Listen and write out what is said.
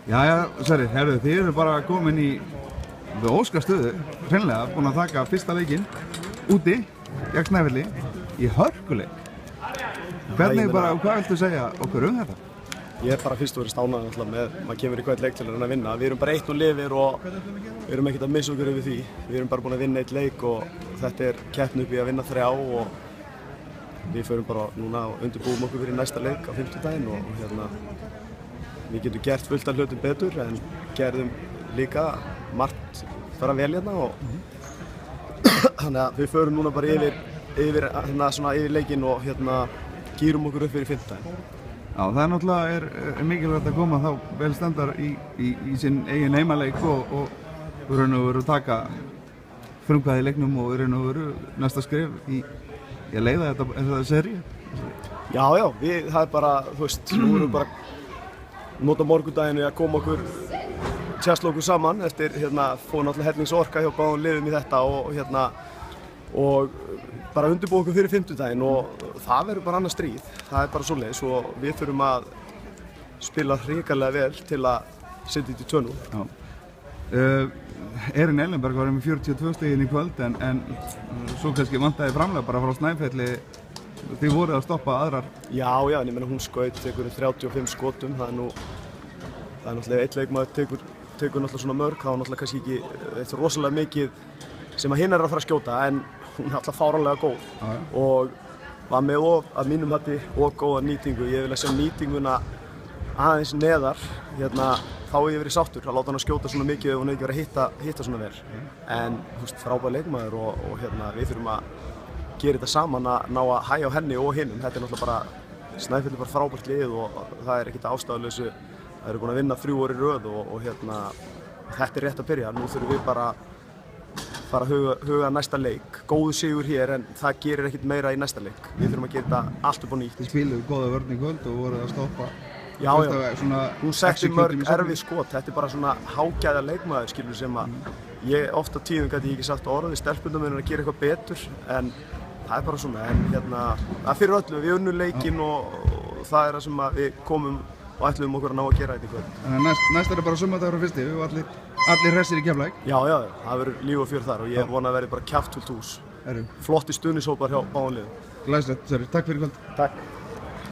Jæja, Sverrir, herru, þið eru bara komin í óskastöðu, hreinlega búin að taka fyrsta leikinn úti, gegn Snæfelli, í hörkuleik. Hvernig bara, hvað viltu segja okkur þetta? Ég bara fyrst og verið ánægður náttúrulega með, maður kemur í hvern leik til að reyna að vinna. Við erum bara 1-0 yfir og við erum ekkert að missa okkur yfir því. Við erum bara búin að vinna 1 leik og þetta keppni upp í að vinna 3 og við förum bara núna og undirbúum okkur fyrir næsta leik á 50-daginn og við getum gert fullt af hlutum betur en gerðum líka margt fara vel hérna og þannig að við förum núna bara yfir leikinn og gýrum okkur upp fyrir 50-daginn. Já, það náttúrulega mikilvægt að koma þá vel standar í sinn eigin heimaleik og raun og veru taka frumkvæði í leiknum og raun og veru næsta skref í að leiða þetta seríu. Já, það bara, þú veist, nú erum við bara nota morgundaginn að koma okkur tjastla okkur saman eftir fóðu náttúrulega hellingsorka hjá báðum liðum í þetta og bara undirbúa okkur fyrir 50-daginn og það verður bara annað stríð. Það bara svoleiðis og við þurfum að spila hrikalega vel til að setja þetta í 2-0. Já. Elín Ellenberg var með 42 stigin í kvöld en svo kannski vantaði framlega bara frá Snæfelli. Þið voruð að stoppa aðrar? Já, en ég meina hún skaut einhverjum 35 skotum. Það er náttúrulega einn leikmaður tekur náttúrulega svona mörg, þá er náttúrulega kannski ekki eitthvað rosalega mikið sem að hinn að fara að skjóta en hún er alltaf fáránlega góð og var með að mínum hætti og góða nýtingu. Ég vil að sjá nýtinguna aðeins neðar, þá hef ég verið sáttur að láta hann að skjóta svona mikið og hún hefði ekki verið að hitta svona vel. En frábær leikmaður og við þurfum að gera þetta saman að ná að hægja á henni og hinnum. Þetta er náttúrulega bara, Snæfell er bara frábært lið og það er ekkert ástæðulausu. Það eru búin að vinna 3 ár í röð og þetta rétt að byrja. Nú þurfum við bara fara að huga næsta leik. Góðu sigur hér en það gerir ekkert meira í næsta leik. Við þurfum að gera þetta allt upp á nýtt. Þið spiluðu góða vörn í kvöld og voruð að stoppa. Já, hún setti mörg erfið skot. Þetta er bara svona hágæða leikmaður skilur sem að ég oft á tíðum gæti ég ekki sagt orðið. Stelpundum að gera eitthvað betur en það er bara svona. En það fyrir öllu, við unnum leikinn og það er það sem við komum og ætlum okkur að ná að gera þetta í kvöld. Þannig að næst er bara sumadagur á fyrsti, við erum allir hressir í Keflavík. Já, það verður líf og fjör þar og ég vona að verði bara kjaftfullt hús. Flotti stuðningshópar hjá báðum liðum. Glæsilegt, Sverrir, takk fyrir kvöld. Takk.